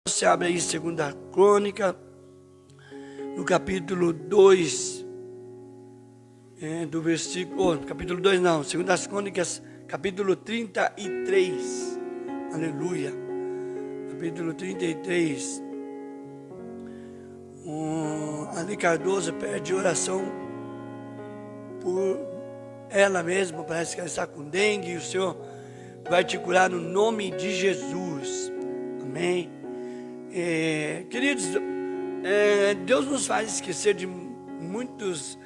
Você abre aí 2 Crônica, no capítulo 2, do versículo, capítulo 2 não, 2 Crônicas, capítulo 33, aleluia, capítulo 33, Ali Cardoso pede oração por ela mesma, parece que ela está com dengue, e o Senhor vai te curar no nome de Jesus, amém. Queridos, Deus nos faz esquecer de muitas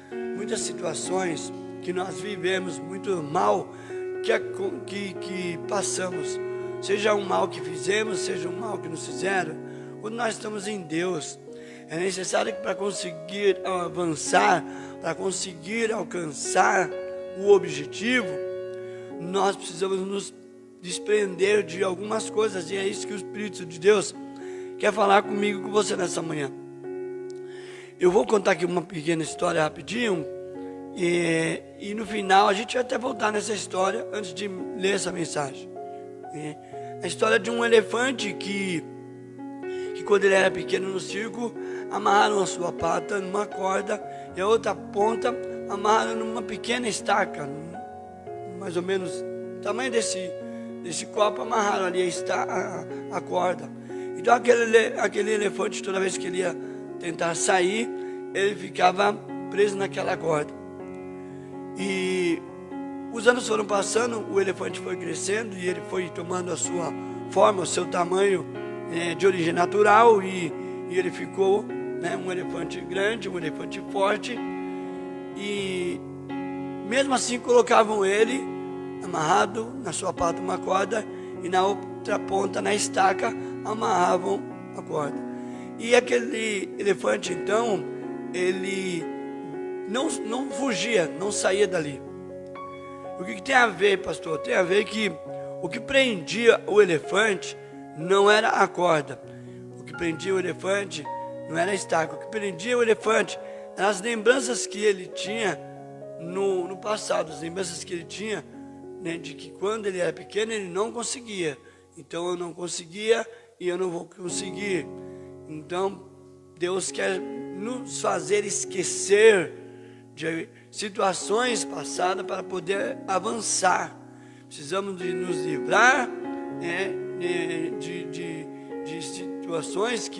situações que nós vivemos, muito mal que passamos, seja um mal que fizemos, seja um mal que nos fizeram. Quando nós estamos em Deus, é necessário que para conseguir avançar, para conseguir alcançar o objetivo, nós precisamos nos desprender de algumas coisas, e é isso que o Espírito de Deus quer falar comigo, com você nessa manhã. Eu vou contar aqui uma pequena história rapidinho, e no final a gente vai até voltar nessa história antes de ler essa mensagem. A história de um elefante que quando ele era pequeno no circo, amarraram a sua pata numa corda e a outra ponta amarraram numa pequena estaca, mais ou menos o tamanho desse copo, amarraram ali a corda. Então aquele elefante, toda vez que ele ia tentar sair, ele ficava preso naquela corda. E os anos foram passando, o elefante foi crescendo e ele foi tomando a sua forma, o seu tamanho de origem natural, e ele ficou um elefante grande, um elefante forte. E mesmo assim colocavam ele amarrado na sua pata uma corda, e na outra ponta, na estaca, amarravam a corda. E aquele elefante, então, ele não fugia, não saía dali. O que tem a ver, pastor? Tem a ver que o que prendia o elefante não era a corda. O que prendia o elefante não era a estaca. O que prendia o elefante eram as lembranças que ele tinha no passado, as lembranças que ele tinha, de que quando ele era pequeno ele não conseguia. Então eu não conseguia e eu não vou conseguir. Então Deus quer nos fazer esquecer de situações passadas para poder avançar. Precisamos de nos livrar de situações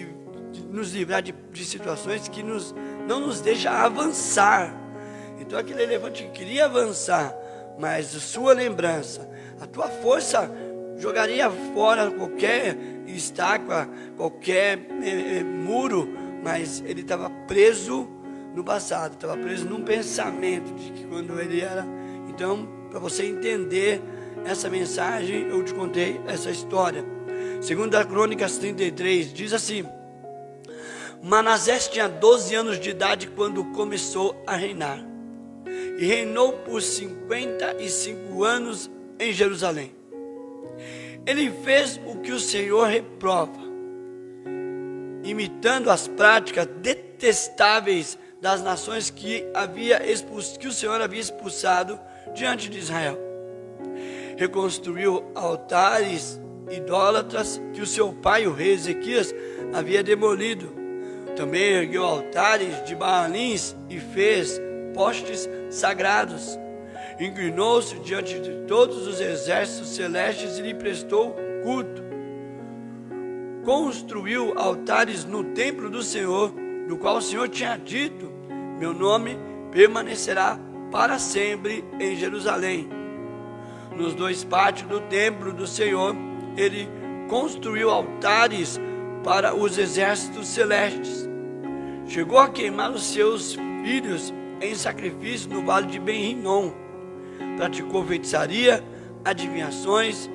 de situações que não nos deixam avançar. Então aquele elefante queria avançar, mas a sua lembrança, a tua força jogaria fora qualquer estaca, qualquer muro, mas ele estava preso no passado, estava preso num pensamento de que quando ele era. Então, para você entender essa mensagem, eu te contei essa história. 2 Crônicas 33 diz assim: Manassés tinha 12 anos de idade quando começou a reinar, e reinou por 55 anos em Jerusalém. Ele fez o que o Senhor reprova, imitando as práticas detestáveis das nações que o Senhor havia expulsado diante de Israel. Reconstruiu altares idólatras que o seu pai, o rei Ezequias, havia demolido. Também ergueu altares de Baalins e fez postes sagrados. Inclinou-se diante de todos os exércitos celestes e lhe prestou culto. Construiu altares no templo do Senhor, do qual o Senhor tinha dito: meu nome permanecerá para sempre em Jerusalém. Nos 2 pátios do templo do Senhor, ele construiu altares para os exércitos celestes. Chegou a queimar os seus filhos em sacrifício no vale de Ben-Rinom. Praticou feitiçaria, adivinhações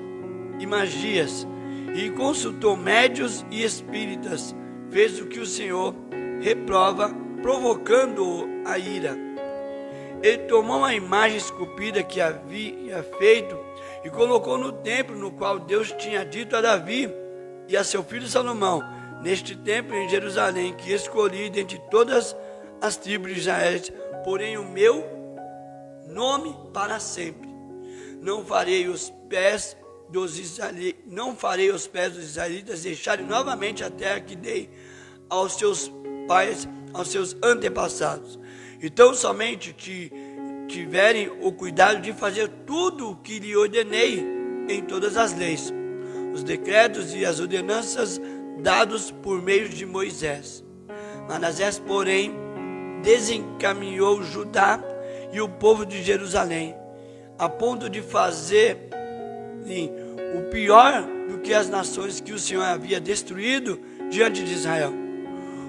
e magias, e consultou médios e espíritas. Fez o que o Senhor reprova, provocando-o a ira. Ele tomou uma imagem esculpida que havia feito e colocou no templo no qual Deus tinha dito a Davi e a seu filho Salomão: neste templo em Jerusalém, que escolhi dentre todas as tribos de Israel, porém o meu nome para sempre. Não farei os pés não farei os pés dos israelitas deixarem novamente a terra que dei aos seus pais, aos seus antepassados. Então somente tiverem o cuidado de fazer tudo o que lhe ordenei em todas as leis, os decretos e as ordenanças dados por meio de Moisés. Manassés, porém, desencaminhou Judá e o povo de Jerusalém, a ponto de fazer o pior do que as nações que o Senhor havia destruído diante de Israel.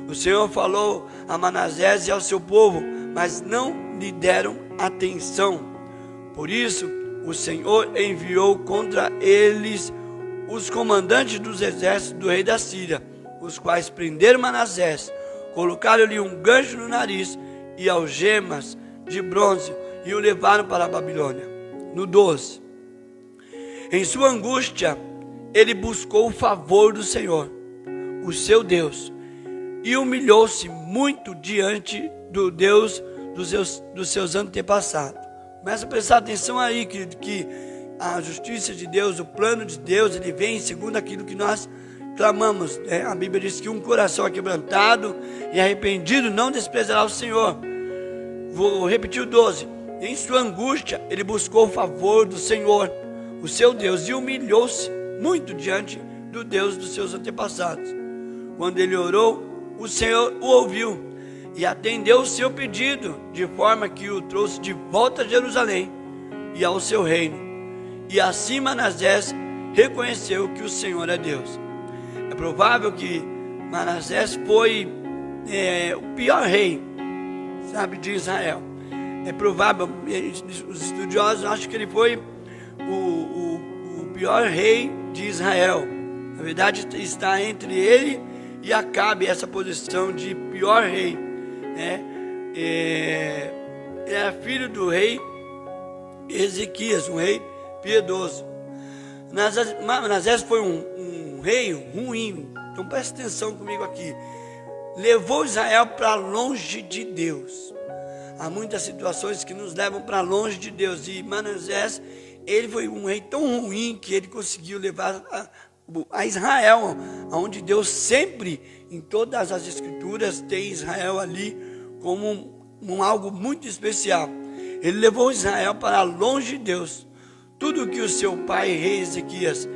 O Senhor falou a Manassés e ao seu povo, mas não lhe deram atenção. Por isso, o Senhor enviou contra eles os comandantes dos exércitos do rei da Síria, os quais prenderam Manassés, colocaram-lhe um gancho no nariz e algemas de bronze e o levaram para a Babilônia. No 12. Em sua angústia, ele buscou o favor do Senhor, o seu Deus, e humilhou-se muito diante do Deus dos seus antepassados. Começa a prestar atenção aí, que a justiça de Deus, o plano de Deus, ele vem segundo aquilo que nós clamamos. A Bíblia diz que um coração quebrantado e arrependido não desprezará o Senhor. Vou repetir o 12. Em sua angústia, ele buscou o favor do Senhor, o seu Deus, e humilhou-se muito diante do Deus dos seus antepassados. Quando ele orou, o Senhor o ouviu e atendeu o seu pedido, de forma que o trouxe de volta a Jerusalém e ao seu reino. E assim Manassés reconheceu que o Senhor é Deus. É provável que Manassés foi o pior rei, de Israel. É provável, os estudiosos acham que ele foi o pior rei de Israel. Na verdade, está entre ele e Acabe essa posição de pior rei. Ele era filho do rei Ezequias, um rei piedoso. Manassés foi um rei ruim. Então preste atenção comigo aqui. Levou Israel para longe de Deus. Há muitas situações que nos levam para longe de Deus. E Manassés, ele foi um rei tão ruim que ele conseguiu levar a Israel, onde Deus sempre, em todas as escrituras, tem Israel ali como algo muito especial. Ele levou Israel para longe de Deus. Tudo que o seu pai, rei Ezequias,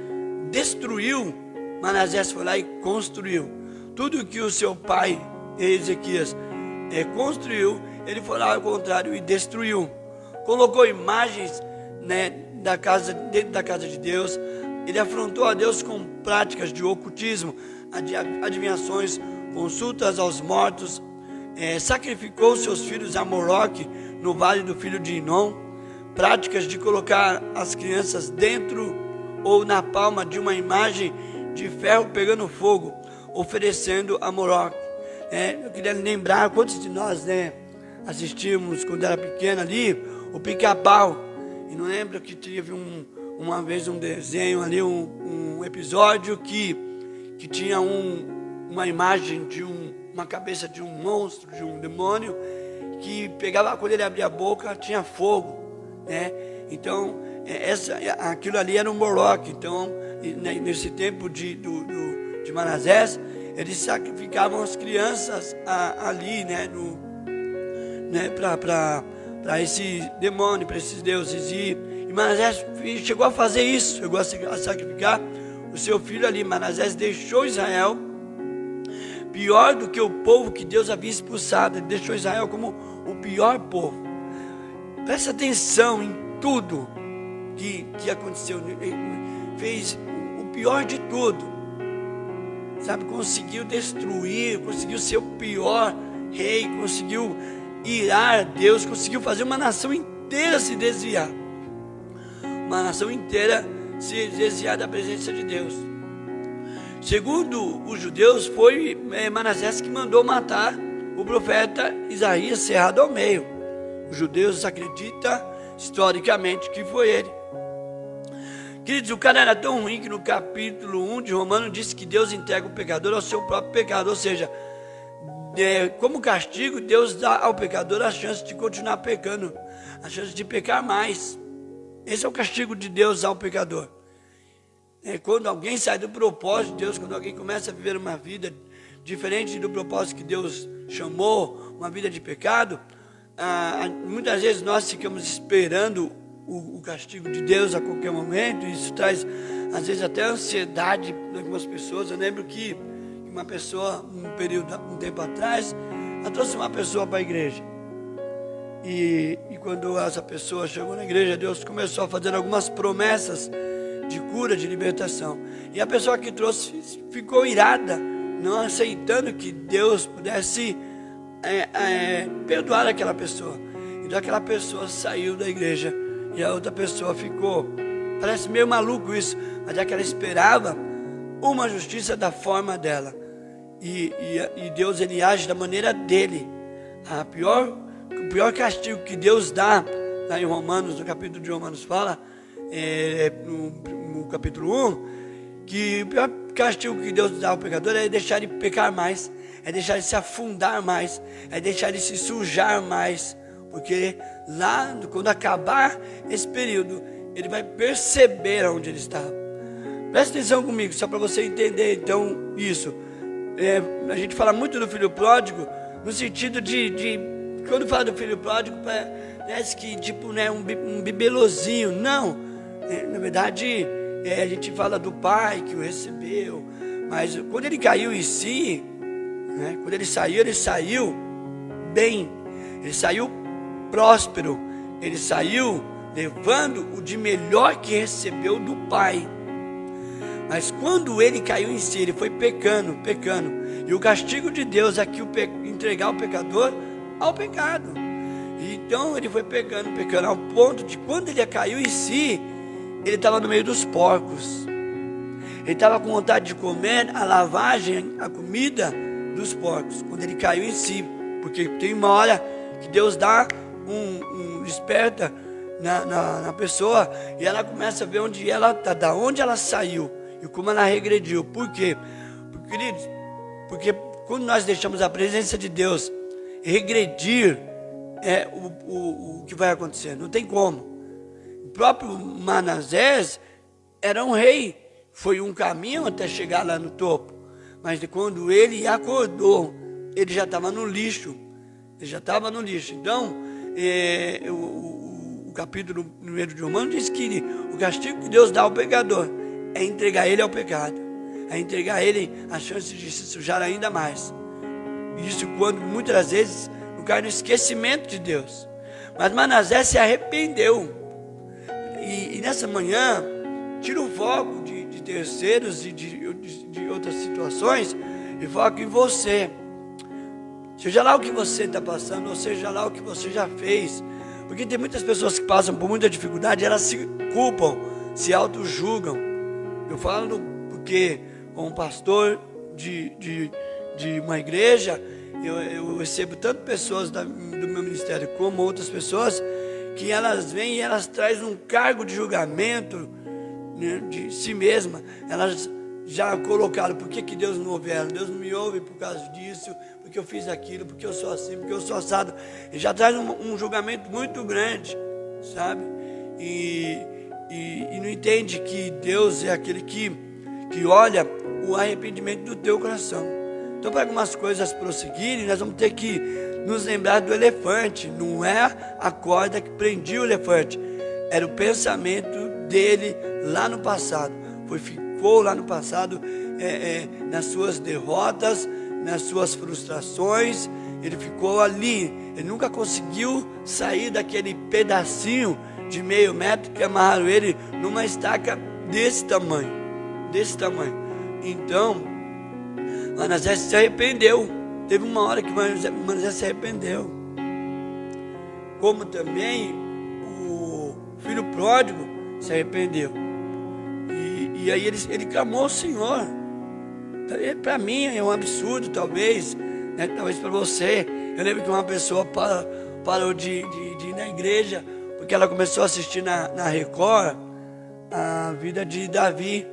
destruiu, Manassés foi lá e construiu. Tudo que o seu pai, rei Ezequias, construiu, ele foi lá ao contrário e destruiu. Colocou imagens, dentro da casa de Deus. Ele afrontou a Deus com práticas de ocultismo, adivinhações, consultas aos mortos, sacrificou seus filhos a Moloque no vale do filho de Inom, práticas de colocar as crianças dentro ou na palma de uma imagem de ferro pegando fogo, oferecendo a Moloque. Eu queria lembrar, quantos de nós assistimos quando era pequeno ali, o Pica-Pau, e não lembro que teve uma vez um desenho ali, um episódio que tinha uma imagem de uma cabeça de um monstro, de um demônio, que pegava, quando ele abria a boca, tinha fogo, Então, aquilo ali era um Moloque. Então, nesse tempo de Manassés, eles sacrificavam as crianças ali, para esse demônio, para esses deuses. E Manassés chegou a fazer isso, chegou a sacrificar o seu filho ali. Manassés deixou Israel pior do que o povo que Deus havia expulsado. Ele deixou Israel como o pior povo. Presta atenção em tudo que aconteceu. Ele fez o pior de tudo, conseguiu destruir, conseguiu ser o pior rei, conseguiu irar a Deus, conseguiu fazer uma nação inteira se desviar. Uma nação inteira se desviar da presença de Deus. Segundo os judeus, foi Manassés que mandou matar o profeta Isaías cerrado ao meio. Os judeus acreditam historicamente que foi ele. Queridos, o cara era tão ruim que no capítulo 1 de Romanos diz que Deus entrega o pecador ao seu próprio pecado. Ou seja, como castigo, Deus dá ao pecador a chance de continuar pecando, a chance de pecar mais. Esse é o castigo de Deus ao pecador. Quando alguém sai do propósito de Deus, quando alguém começa a viver uma vida diferente do propósito que Deus chamou, uma vida de pecado, muitas vezes nós ficamos esperando o castigo de Deus a qualquer momento. Isso traz, às vezes, até ansiedade em algumas pessoas. Eu lembro que uma pessoa, um tempo atrás, ela trouxe uma pessoa para a igreja. E quando essa pessoa chegou na igreja, Deus começou a fazer algumas promessas de cura, de libertação. E a pessoa que trouxe ficou irada, não aceitando que Deus pudesse perdoar aquela pessoa. Então aquela pessoa saiu da igreja e a outra pessoa ficou. Parece meio maluco isso, mas é que ela esperava uma justiça da forma dela. E Deus, ele age da maneira dele. O pior castigo que Deus dá, lá em Romanos, no capítulo de Romanos fala, no capítulo 1, que o pior castigo que Deus dá ao pecador é deixar ele pecar mais, é deixar ele se afundar mais, é deixar ele se sujar mais, porque lá, quando acabar esse período, ele vai perceber onde ele está. Presta atenção comigo, só para você entender então isso. A gente fala muito do filho pródigo, no sentido de quando fala do filho pródigo, parece que tipo, né, um bibelozinho. Não, na verdade, a gente fala do pai que o recebeu, mas quando ele caiu em si, né, quando ele saiu bem, ele saiu próspero, ele saiu levando o de melhor que recebeu do pai. Mas quando ele caiu em si, ele foi pecando, e o castigo de Deus é que entregar o pecador ao pecado. Então ele foi pecando, ao ponto de quando ele caiu em si, ele estava no meio dos porcos. Ele estava com vontade de comer a lavagem, a comida dos porcos, quando ele caiu em si. Porque tem uma hora que Deus dá desperta na pessoa, e ela começa a ver onde ela está, da onde ela saiu e como ela regrediu. Por quê? Queridos, porque quando nós deixamos a presença de Deus regredir, o que vai acontecer, não tem como. O próprio Manassés era um rei, foi um caminho até chegar lá no topo, mas quando ele acordou, ele já estava no lixo, Então o capítulo 1 de Romanos diz que o castigo que Deus dá ao pecador é entregar ele ao pecado, é entregar ele a chance de se sujar ainda mais. Isso quando muitas vezes cai no esquecimento de Deus. Mas Manassés se arrependeu. E nessa manhã, tira o foco de terceiros e de outras situações e foca em você. Seja lá o que você está passando, ou seja lá o que você já fez. Porque tem muitas pessoas que passam por muita dificuldade, elas se culpam, se auto-julgam. Eu falo porque, como pastor de uma igreja, eu recebo tanto pessoas do meu ministério como outras pessoas, que elas vêm e elas trazem um cargo de julgamento, né, de si mesma. Elas já colocaram: por que Deus não ouve ela? Deus não me ouve por causa disso, porque eu fiz aquilo, porque eu sou assim, porque eu sou assado. E já traz um julgamento muito grande, sabe? E não entende que Deus é aquele que olha o arrependimento do teu coração. Então, para algumas coisas prosseguirem, nós vamos ter que nos lembrar do elefante. Não é a corda que prendia o elefante, era o pensamento dele lá no passado. Ficou lá no passado, nas suas derrotas, nas suas frustrações. Ele ficou ali, ele nunca conseguiu sair daquele pedacinho de meio metro que amarraram ele numa estaca desse tamanho. Então Manassés se arrependeu. Teve uma hora que Manassés se arrependeu. Como também o filho pródigo se arrependeu. E aí ele clamou ao Senhor. Para mim é um absurdo, talvez, né? Talvez para você. Eu lembro que uma pessoa parou de ir na igreja, porque ela começou a assistir na Record a vida de Davi.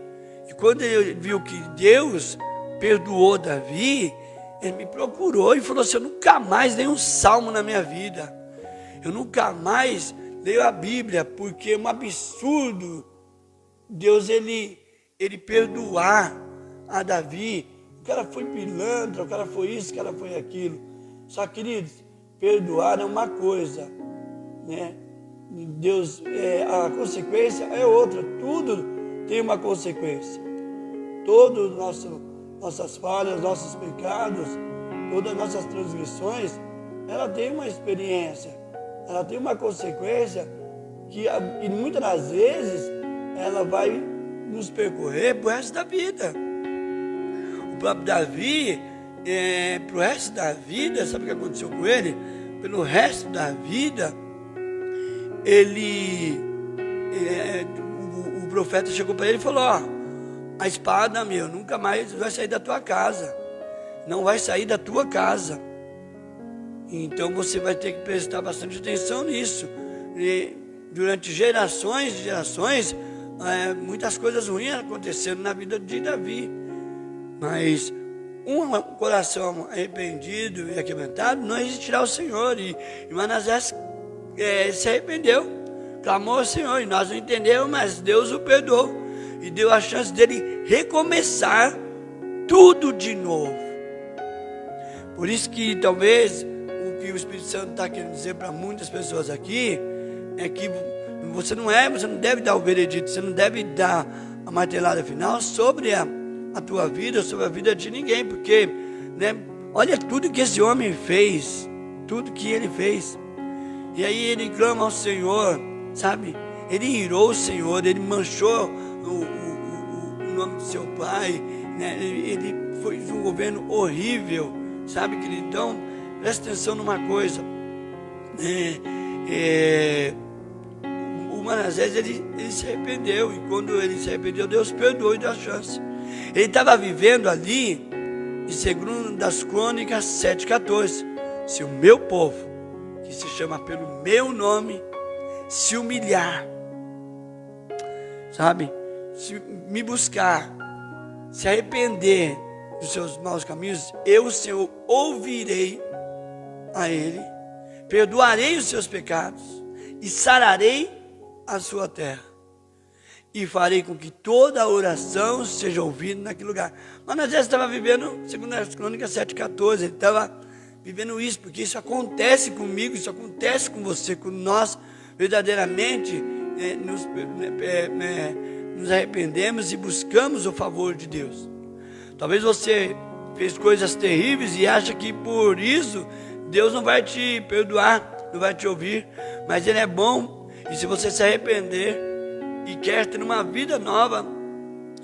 E quando ele viu que Deus perdoou Davi, ele me procurou e falou assim: eu nunca mais leio um salmo na minha vida, eu nunca mais leio a Bíblia, porque é um absurdo. Deus ele ele perdoar a Davi. O cara foi pilantra, o cara foi isso, o cara foi aquilo. Só, queridos, perdoar é uma coisa, né? Deus, a consequência é outra. Tudo tem uma consequência. Todas nossas falhas, nossos pecados, todas as nossas transgressões, ela tem uma experiência, ela tem uma consequência que muitas das vezes ela vai nos percorrer pro resto da vida. O próprio Davi, pro resto da vida, sabe o que aconteceu com ele? Pelo resto da vida, o profeta chegou para ele e falou: ó, a espada, nunca mais vai sair da tua casa, não vai sair da tua casa. Então você vai ter que prestar bastante atenção nisso. E durante gerações e gerações, muitas coisas ruins aconteceram na vida de Davi. Mas um coração arrependido e aquebrantado não existirá o Senhor. E Manassés se arrependeu, clamou ao Senhor, e nós não entendemos, mas Deus o perdoou e deu a chance dele recomeçar tudo de novo. Por isso que talvez o que o Espírito Santo está querendo dizer para muitas pessoas aqui é que você não deve dar o veredito, você não deve dar a martelada final sobre a tua vida, sobre a vida de ninguém, porque, né, olha tudo que esse homem fez, tudo que ele fez. E aí ele clama ao Senhor, sabe? Ele irou o Senhor, ele manchou o nome do seu pai, né? Ele foi um governo horrível, sabe, querido? Então, presta atenção numa coisa. O Manassés, ele se arrependeu, e quando ele se arrependeu, Deus perdoou e deu a chance. Ele estava vivendo ali, em 2 Crônicas 7,14. Se o meu povo, que se chama pelo meu nome, se humilhar, sabe, se me buscar, se arrepender dos seus maus caminhos, eu, Senhor, ouvirei a ele, perdoarei os seus pecados e sararei a sua terra, e farei com que toda a oração seja ouvida naquele lugar. Manassés estava vivendo, segundo as Crônicas 7,14, ele estava vivendo isso, porque isso acontece comigo, isso acontece com você, quando nós verdadeiramente nos arrependemos e buscamos o favor de Deus. Talvez você fez coisas terríveis e acha que por isso Deus não vai te perdoar, não vai te ouvir, mas Ele é bom, e se você se arrepender e quer ter uma vida nova,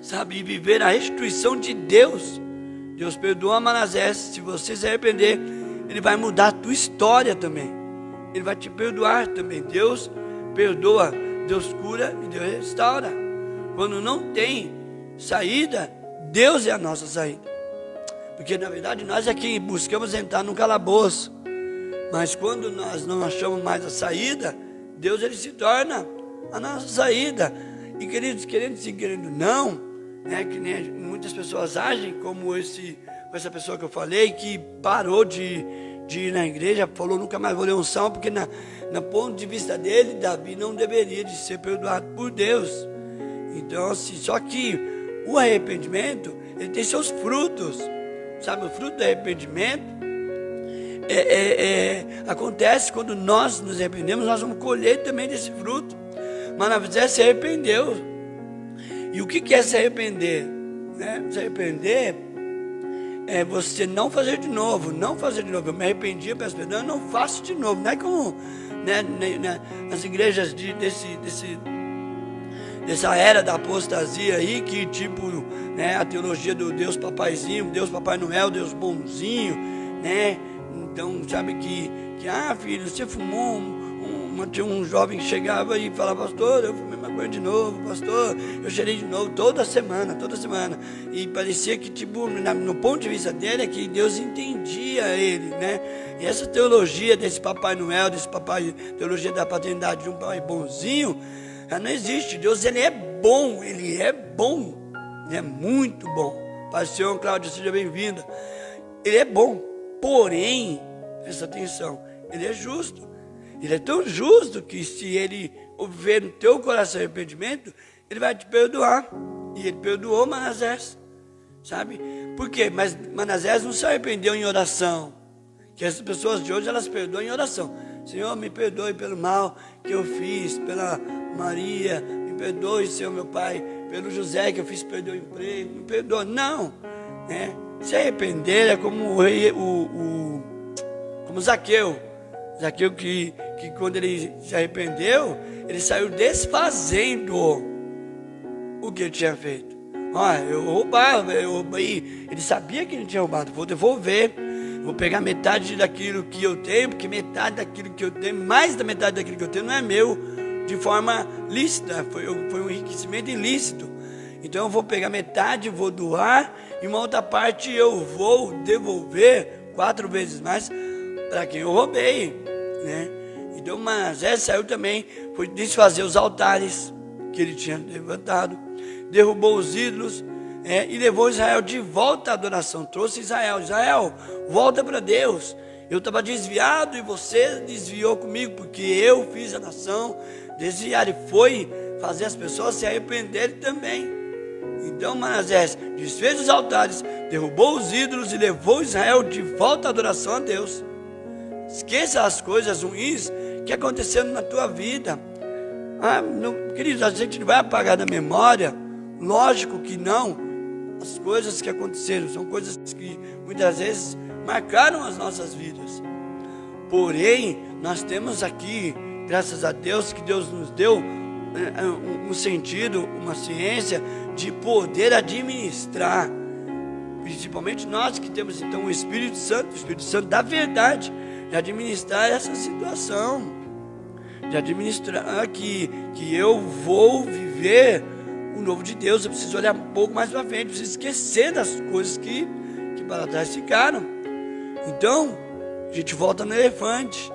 sabe, e viver a restituição de Deus, Deus perdoa Manassés. Se você se arrepender, Ele vai mudar a tua história também, Ele vai te perdoar também. Deus perdoa, Deus cura e Deus restaura. Quando não tem saída, Deus é a nossa saída, porque na verdade nós é que buscamos entrar no calabouço, mas quando nós não achamos mais a saída, Deus, Ele se torna a nossa saída. E queridos, querendo sim, querendo não, né, que nem muitas pessoas agem como essa pessoa que eu falei, que parou de ir na igreja, falou: nunca mais vou ler um salmo, porque no ponto de vista dele, Davi não deveria de ser perdoado por Deus. Então, assim, só que o arrependimento, ele tem seus frutos, sabe? O fruto do arrependimento acontece quando nós nos arrependemos, nós vamos colher também desse fruto. Manassés se arrependeu. E o que é se arrepender? Né? Se arrepender é você não fazer de novo, não fazer de novo. Eu me arrependi, eu peço perdão, eu não faço de novo. Não é como, né, nas igrejas dessa era da apostasia aí, que tipo, né, a teologia do Deus papaizinho, Deus Papai Noel, Deus bonzinho, né? Então, sabe que filho, você fumou tinha um jovem que chegava e falava: pastor, eu fumei maconha de novo, pastor, eu cheirei de novo, toda semana, e parecia que, tipo, no ponto de vista dele, é que Deus entendia ele, né? E essa teologia desse Papai Noel, teologia da paternidade de um pai bonzinho, ela não existe. Deus, Ele é bom, Ele é muito bom. Pastor Cláudio, seja bem-vinda. Ele é bom, porém, presta atenção, Ele é justo. Ele é tão justo que, se Ele ver no teu coração arrependimento, Ele vai te perdoar. E ele perdoou Manassés, sabe? Por quê? Mas Manassés não se arrependeu em oração. Que as pessoas de hoje, elas perdoam em oração. Senhor, me perdoe pelo mal que eu fiz, pela Maria, me perdoe, Senhor, meu Pai, pelo José que eu fiz perder o emprego, me perdoe. Não, né? Se arrepender é como como Zaqueu. Zaqueu que quando ele se arrependeu, ele saiu desfazendo o que ele tinha feito. Olha, eu roubei. Ele sabia que ele tinha roubado. Vou devolver. Vou pegar metade daquilo que eu tenho, porque metade daquilo que eu tenho, mais da metade daquilo que eu tenho, não é meu de forma lícita. Foi um enriquecimento ilícito. Então eu vou pegar metade, vou doar, e uma outra parte eu vou devolver 4 vezes mais para quem eu roubei, né? Então Manassés saiu também, foi desfazer os altares que ele tinha levantado, derrubou os ídolos, e levou Israel de volta à adoração. Trouxe Israel, volta para Deus. Eu estava desviado e você desviou comigo, porque eu fiz a nação desviar, e foi fazer as pessoas se arrependerem também. Então Manassés desfez os altares, derrubou os ídolos e levou Israel de volta à adoração a Deus. Esqueça as coisas ruins que aconteceram na tua vida. Queridos, a gente não vai apagar da memória. Lógico que não. As coisas que aconteceram são coisas que muitas vezes marcaram as nossas vidas. Porém, nós temos aqui, graças a Deus, que Deus nos deu um sentido, uma ciência de poder administrar. Principalmente nós que temos então o Espírito Santo da verdade, de administrar essa situação, de administrar que eu vou viver o novo de Deus. Eu preciso olhar um pouco mais para frente, preciso esquecer das coisas que para trás ficaram. Então, a gente volta no elefante,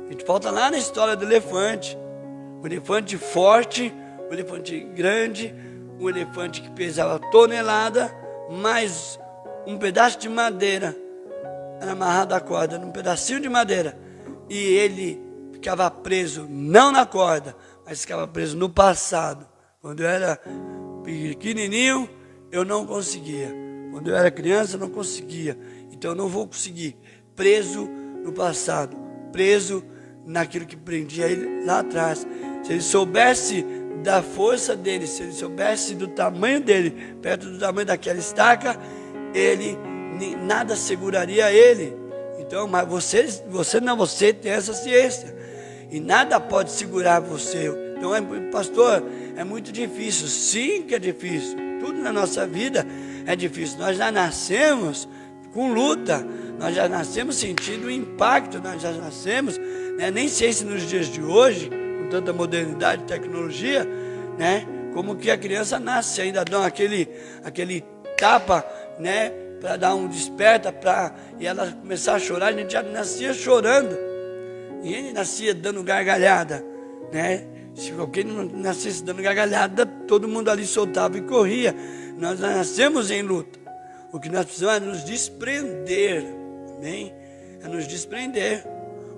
a gente volta lá na história do elefante. Um elefante forte, um elefante grande, um elefante que pesava tonelada, mais um pedaço de madeira era amarrado à corda, num pedacinho de madeira, e ele ficava preso, não na corda, mas ficava preso no passado. Quando eu era pequenininho, eu não conseguia. Quando eu era criança, eu não conseguia. Então eu não vou conseguir. Preso no passado, preso naquilo que prendia ele lá atrás. Se ele soubesse da força dele, se ele soubesse do tamanho dele, perto do tamanho daquela estaca, nada seguraria ele. Então, mas você tem essa ciência, e nada pode segurar você. Então, pastor, é muito difícil. Sim que é difícil. Tudo na nossa vida é difícil. Nós já nascemos com luta, nós já nascemos sentindo o impacto, nós já nascemos, né? Nem sei se nos dias de hoje, com tanta modernidade e tecnologia, né? Como que a criança nasce, ainda dão aquele tapa, né? Para dar um desperta, e ela começar a chorar. A gente já nascia chorando, ninguém nascia dando gargalhada, né? Se alguém não nascesse dando gargalhada, todo mundo ali soltava e corria. Nós nascemos em luta. O que nós precisamos é nos desprender, amém? É nos desprender.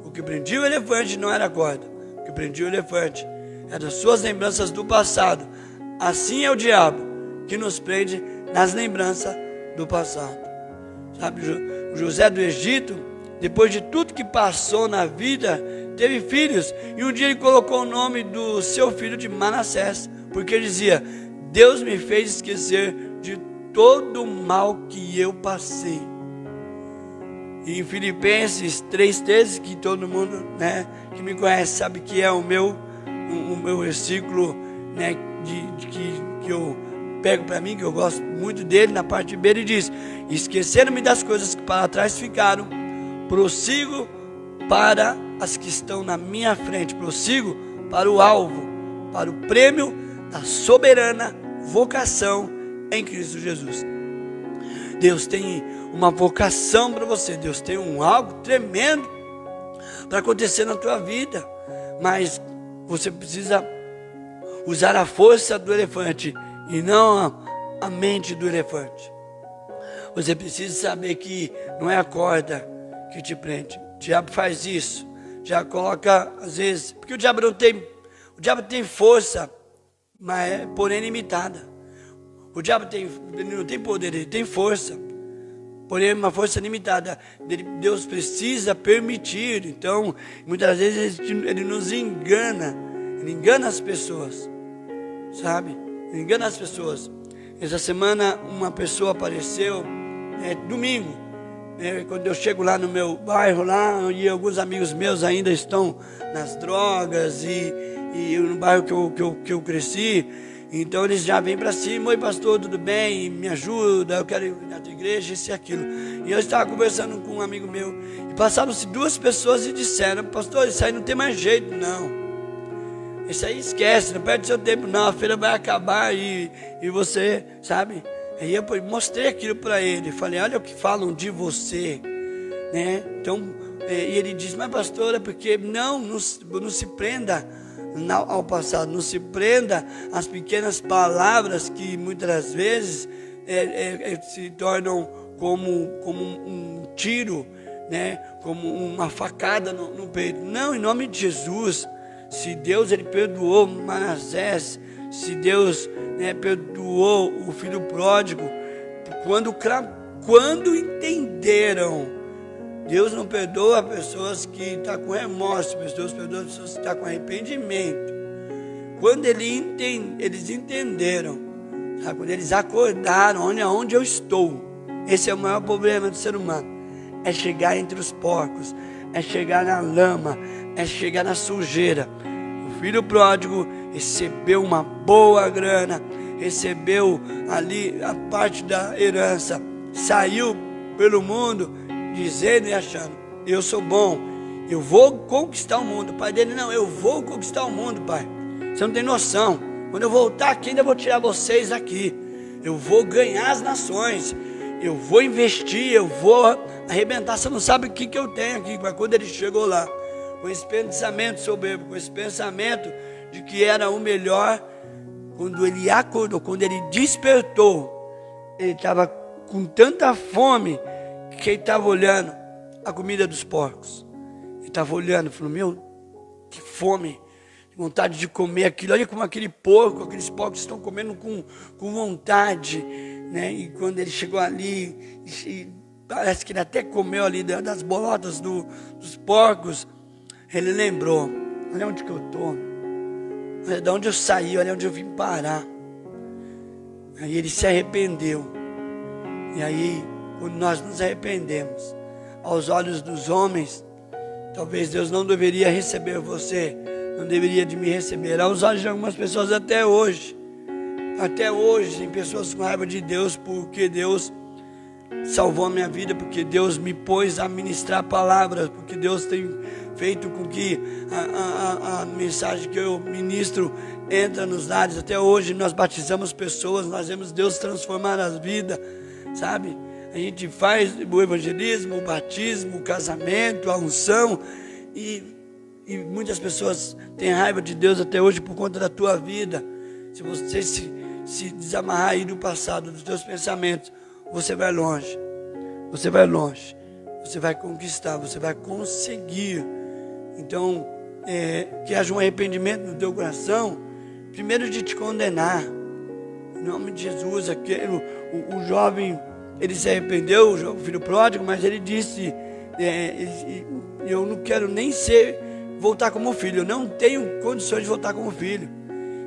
O que prendia o elefante não era a corda. O que prendia o elefante eram as suas lembranças do passado. Assim é o diabo, que nos prende nas lembranças do passado. Sabe, o José do Egito, depois de tudo que passou na vida, teve filhos, e um dia ele colocou o nome do seu filho de Manassés, porque ele dizia: Deus me fez esquecer de todo o mal que eu passei. E em Filipenses 3,13, que todo mundo, né, que me conhece sabe que é o meu versículo, né, que eu pego para mim, que eu gosto muito dele. Na parte B ele diz: esqueceram-me das coisas que para trás ficaram, prossigo para as que estão na minha frente, prossigo para o alvo, para o prêmio da soberana vocação em Cristo Jesus. Deus tem uma vocação para você, Deus tem algo tremendo para acontecer na tua vida, mas você precisa usar a força do elefante e não a mente do elefante. Você precisa saber que não é a corda que te prende. O diabo faz isso, já coloca às vezes, porque o diabo tem força, mas porém limitada. O diabo ele não tem poder, ele tem força. Porém, uma força limitada. Deus precisa permitir. Então, muitas vezes ele nos engana. Ele engana as pessoas. Sabe? Ele engana as pessoas. Essa semana, uma pessoa apareceu, domingo. Quando eu chego lá no meu bairro, lá, e alguns amigos meus ainda estão nas drogas. E no bairro que eu cresci. Então eles já vêm para cima: oi pastor, tudo bem? Me ajuda, eu quero ir na tua igreja, isso e aquilo. E eu estava conversando com um amigo meu, e passaram-se 2 pessoas e disseram: pastor, isso aí não tem mais jeito não, isso aí esquece, não perde seu tempo não, a feira vai acabar e você, sabe? Aí eu mostrei aquilo para ele, falei: olha o que falam de você, né? Então, e ele disse: mas pastor, é porque não se prenda ao passado, não se prenda às pequenas palavras que muitas vezes se tornam como um tiro, né? Como uma facada no peito. Não, em nome de Jesus. Se Deus ele perdoou Manassés, se Deus, né, perdoou o filho pródigo, quando entenderam. Deus não perdoa pessoas que estão com remorso, Deus perdoa pessoas que estão com arrependimento. Quando eles entenderam, sabe? Quando eles acordaram, olha onde eu estou. Esse é o maior problema do ser humano. É chegar entre os porcos, é chegar na lama, é chegar na sujeira. O filho pródigo recebeu uma boa grana, recebeu ali a parte da herança, saiu pelo mundo dizendo e achando: eu sou bom, eu vou conquistar o mundo. O pai dele: não, eu vou conquistar o mundo, pai. Você não tem noção. Quando eu voltar aqui, ainda vou tirar vocês daqui. Eu vou ganhar as nações. Eu vou investir, eu vou arrebentar. Você não sabe o que eu tenho aqui. Mas quando ele chegou lá, com esse pensamento soberbo, com esse pensamento de que era o melhor, quando ele acordou, quando ele despertou, ele estava com tanta fome que ele estava olhando a comida dos porcos. Ele estava olhando e falou: meu, que fome, vontade de comer aquilo. Olha como aqueles porcos estão comendo com vontade, né? E quando ele chegou ali, parece que ele até comeu ali das bolotas dos porcos. Ele lembrou: olha onde que eu estou, olha de onde eu saí, olha onde eu vim parar. Aí ele se arrependeu. E aí, quando nós nos arrependemos, aos olhos dos homens, talvez Deus não deveria receber você, não deveria de me receber. Aos olhos de algumas pessoas até hoje, tem pessoas com raiva de Deus, porque Deus salvou a minha vida, porque Deus me pôs a ministrar palavras, porque Deus tem feito com que a mensagem que eu ministro entra nos lares. Até hoje nós batizamos pessoas, nós vemos Deus transformar as vidas, sabe? A gente faz o evangelismo, o batismo, o casamento, a unção, e muitas pessoas têm raiva de Deus até hoje por conta da tua vida. Se você se desamarrar aí do passado, dos teus pensamentos, você vai longe, você vai conquistar, você vai conseguir. Então, que haja um arrependimento no teu coração, primeiro de te condenar, em nome de Jesus. O jovem, ele se arrependeu, o filho pródigo, mas ele disse: eu não quero nem voltar como filho, eu não tenho condições de voltar como filho,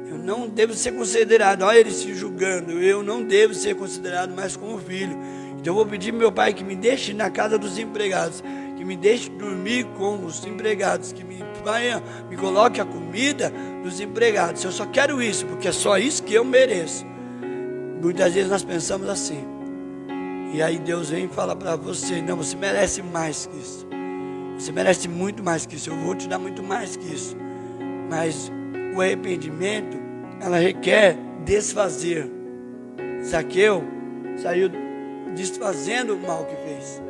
eu não devo ser considerado, olha ele se julgando, eu não devo ser considerado mais como filho. Então eu vou pedir meu pai que me deixe na casa dos empregados, que me deixe dormir com os empregados, que me coloque a comida dos empregados. Eu só quero isso, porque é só isso que eu mereço. Muitas vezes nós pensamos assim. E aí Deus vem e fala para você: não, você merece mais que isso. Você merece muito mais que isso. Eu vou te dar muito mais que isso. Mas o arrependimento, ela requer desfazer. Zaqueu saiu desfazendo o mal que fez.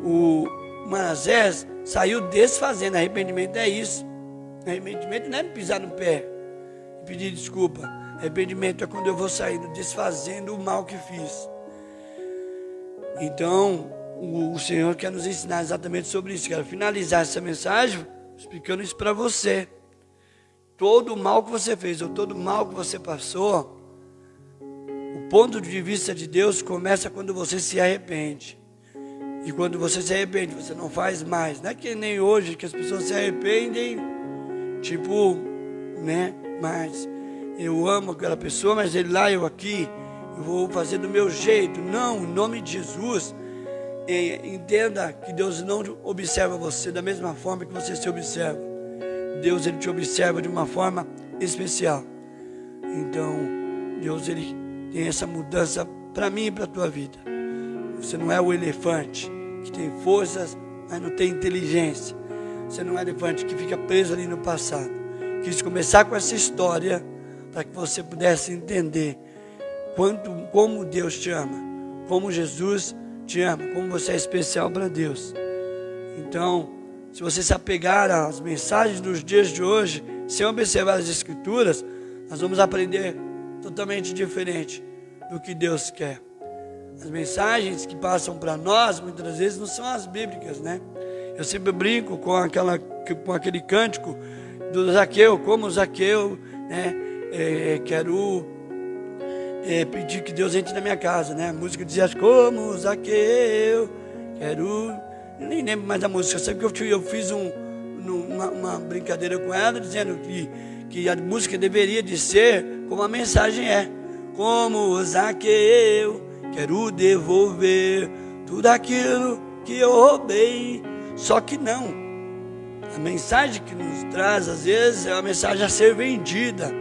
O Manassés saiu desfazendo. Arrependimento é isso. Arrependimento não é pisar no pé e pedir desculpa. Arrependimento é quando eu vou saindo desfazendo o mal que fiz. Então, o Senhor quer nos ensinar exatamente sobre isso. Quero finalizar essa mensagem explicando isso para você. Todo o mal que você fez, ou todo o mal que você passou, O ponto de vista de Deus começa quando você se arrepende. E quando você se arrepende, você não faz mais. Não é que nem hoje que as pessoas se arrependem, tipo, né? Mas eu amo aquela pessoa, mas ele lá, eu aqui, eu vou fazer do meu jeito. Não, em nome de Jesus, entenda que Deus não observa você da mesma forma que você se observa. Deus, ele te observa de uma forma especial. Então, Deus, ele tem essa mudança para mim e para a tua vida. Você não é o elefante que tem forças, mas não tem inteligência. Você não é o elefante que fica preso ali no passado. Quis começar com essa história para que você pudesse entender como Deus te ama, como Jesus te ama, como você é especial para Deus. Então, se você se apegar às mensagens dos dias de hoje, sem observar as Escrituras, nós vamos aprender totalmente diferente do que Deus quer. As mensagens que passam para nós, muitas vezes, não são as bíblicas, né? Eu sempre brinco com aquele cântico do Zaqueu, como Zaqueu, né? Quero pedir que Deus entre na minha casa, né? A música dizia, como Zaqueu, quero... Eu nem lembro mais da música, sabe que eu fiz uma brincadeira com ela, dizendo que a música deveria de ser como a mensagem é. Como Zaqueu, quero devolver tudo aquilo que eu roubei. Só que não. A mensagem que nos traz, às vezes, é uma mensagem a ser vendida.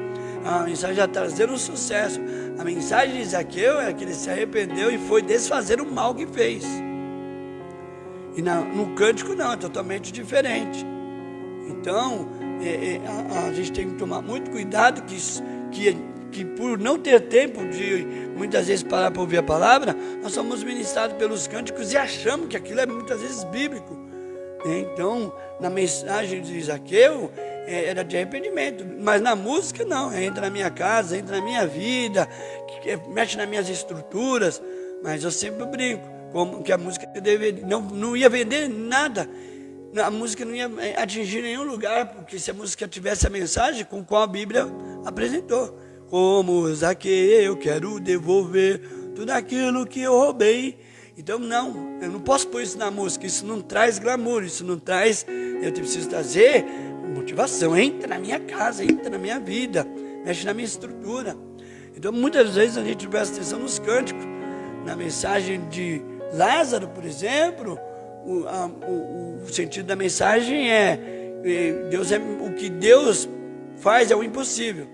É uma mensagem a trazer um sucesso. A mensagem de Zaqueu é que ele se arrependeu e foi desfazer o mal que fez. E no cântico não, é totalmente diferente. Então, a gente tem que tomar muito cuidado que por não ter tempo de muitas vezes parar para ouvir a palavra, nós somos ministrados pelos cânticos e achamos que aquilo é muitas vezes bíblico. Então, na mensagem de Zaqueu, era de arrependimento, mas na música não, entra na minha casa, entra na minha vida, mexe nas minhas estruturas, mas eu sempre brinco, como que a música não ia vender nada, a música não ia atingir nenhum lugar, porque se a música tivesse a mensagem com qual a Bíblia apresentou, como Zaqueu, eu quero devolver tudo aquilo que eu roubei. Então não, eu não posso pôr isso na música, isso não traz glamour, isso não traz, eu preciso trazer motivação, entra na minha casa, entra na minha vida, mexe na minha estrutura. Então muitas vezes a gente presta atenção nos cânticos, na mensagem de Lázaro, por exemplo, o sentido da mensagem Deus o que Deus faz é o impossível.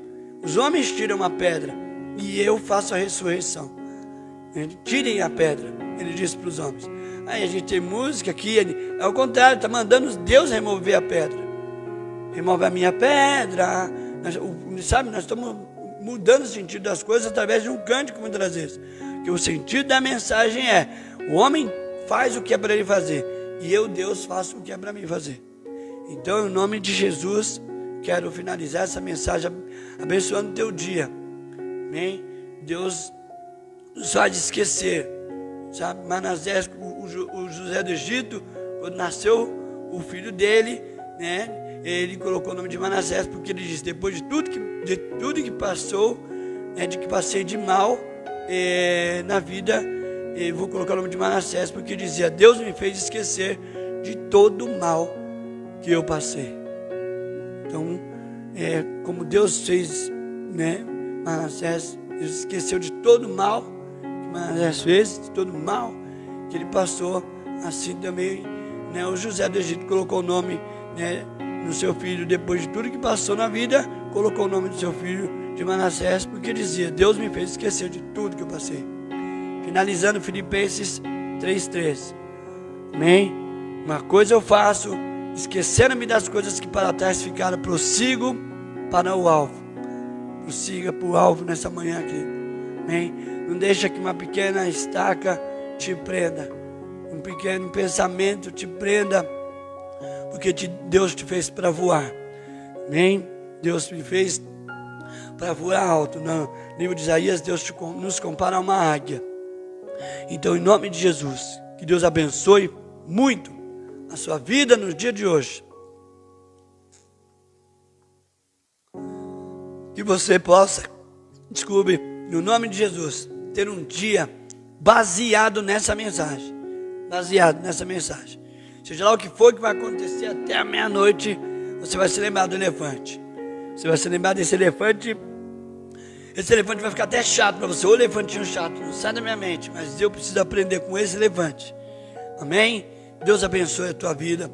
Os homens tiram a pedra e eu faço a ressurreição. Tirem a pedra, ele disse para os homens. Aí a gente tem música aqui, é o contrário, está mandando Deus remover a pedra. Remove a minha pedra. Nós estamos mudando o sentido das coisas através de um cântico muitas vezes. Porque o sentido da mensagem o homem faz o que é para ele fazer, e eu, Deus, faço o que é para mim fazer. Então, em nome de Jesus, quero finalizar essa mensagem abençoando o teu dia. Amém? Deus nos faz esquecer, sabe? Manassés, o José do Egito, quando nasceu o filho dele, né? Ele colocou o nome de Manassés, porque ele disse, depois de tudo que passou, de que passei de mal na vida, vou colocar o nome de Manassés, porque dizia, Deus me fez esquecer de todo o mal que eu passei. Então, como Deus fez, né, Manassés, ele esqueceu de todo o mal que Manassés fez, de todo o mal que ele passou. Assim também, né, o José do Egito colocou o nome, né, no seu filho, depois de tudo que passou na vida, colocou o nome do seu filho de Manassés, porque dizia, Deus me fez esquecer de tudo que eu passei. Finalizando Filipenses 3:3. Amém? Uma coisa eu faço, esquecendo-me das coisas que para trás ficaram, prossigo para o alvo. Prossiga para o alvo nessa manhã, querido. Amém? Não deixa que uma pequena estaca te prenda, um pequeno pensamento te prenda, porque Deus te fez para voar. Amém? Deus me fez para voar alto. No livro de Isaías, Deus nos compara a uma águia. Então, em nome de Jesus, que Deus abençoe muito a sua vida no dia de hoje. Que você possa, no nome de Jesus, ter um dia baseado nessa mensagem. Baseado nessa mensagem. Seja lá o que for que vai acontecer até a meia-noite, você vai se lembrar do elefante. Você vai se lembrar desse elefante. Esse elefante vai ficar até chato para você. O elefantinho chato, não sai da minha mente, mas eu preciso aprender com esse elefante. Amém? Deus abençoe a tua vida.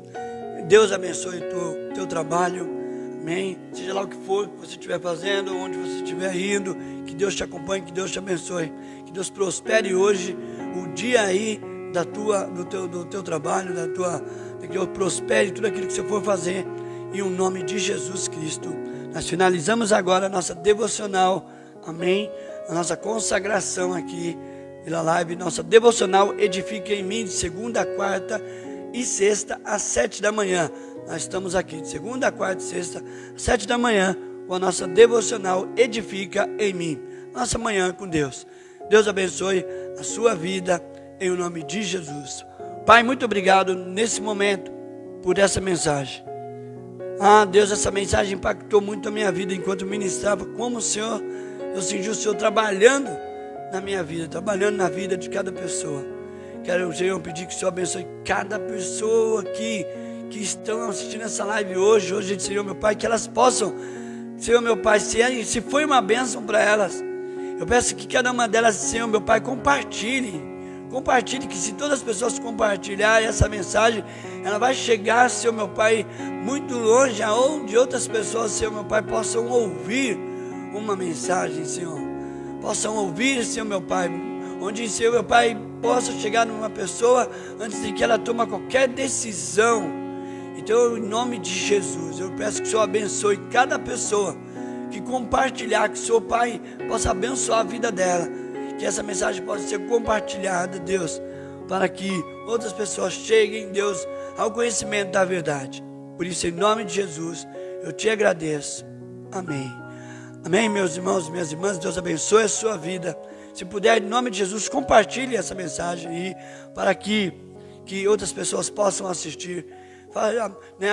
Deus abençoe o teu trabalho. Amém? Seja lá o que for que você estiver fazendo, onde você estiver indo, que Deus te acompanhe, que Deus te abençoe. Que Deus prospere hoje o dia aí do teu trabalho, que Deus prospere tudo aquilo que você for fazer, em o nome de Jesus Cristo. Nós finalizamos agora a nossa devocional, amém? A nossa consagração aqui pela live, nossa devocional Edifica em Mim, de segunda, quarta e sexta, às 7 da manhã. Nós estamos aqui de segunda, quarta e sexta, às 7 da manhã, com a nossa devocional Edifica em Mim. Nossa manhã com Deus. Deus abençoe a sua vida, em nome de Jesus. Pai, muito obrigado nesse momento por essa mensagem. Deus, essa mensagem impactou muito a minha vida enquanto ministrava. Como o Senhor, eu senti o Senhor trabalhando na minha vida, trabalhando na vida de cada pessoa. Quero, Senhor, pedir que o Senhor abençoe cada pessoa aqui que estão assistindo essa live hoje, Senhor, meu Pai, que elas possam, Senhor, meu Pai, se foi uma bênção para elas, eu peço que cada uma delas, Senhor, meu Pai, compartilhe, que se todas as pessoas compartilharem essa mensagem, ela vai chegar, Senhor, meu Pai, muito longe, aonde outras pessoas, Senhor, meu Pai, possam ouvir uma mensagem, Senhor, possam ouvir, Senhor, meu Pai, onde, Senhor, meu Pai, possa chegar numa pessoa antes de que ela tome qualquer decisão. Então, em nome de Jesus, eu peço que o Senhor abençoe cada pessoa que compartilhar, que o Senhor, Pai, possa abençoar a vida dela, que essa mensagem possa ser compartilhada, Deus, para que outras pessoas cheguem, Deus, ao conhecimento da verdade. Por isso, em nome de Jesus, eu te agradeço. Amém. Amém, meus irmãos, minhas irmãs, Deus abençoe a sua vida. Se puder, em nome de Jesus, compartilhe essa mensagem aí, para que outras pessoas possam assistir.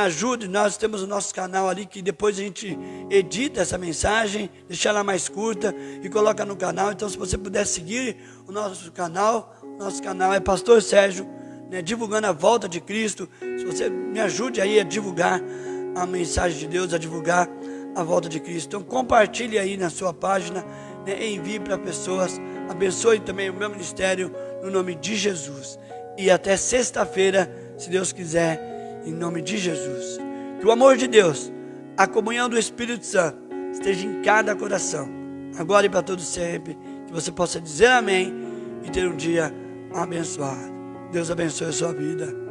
Ajude, nós temos o nosso canal ali, que depois a gente edita essa mensagem, deixa ela mais curta e coloca no canal. Então, se você puder seguir o nosso canal é Pastor Sérgio, divulgando a volta de Cristo. Se você me ajude aí a divulgar a mensagem de Deus, a divulgar a volta de Cristo. Então, compartilhe aí na sua página, envie para pessoas, abençoe também o meu ministério, no nome de Jesus. E até sexta-feira, se Deus quiser, em nome de Jesus. Que o amor de Deus, a comunhão do Espírito Santo, esteja em cada coração, agora e para todo sempre. Que você possa dizer amém e ter um dia abençoado. Deus abençoe a sua vida.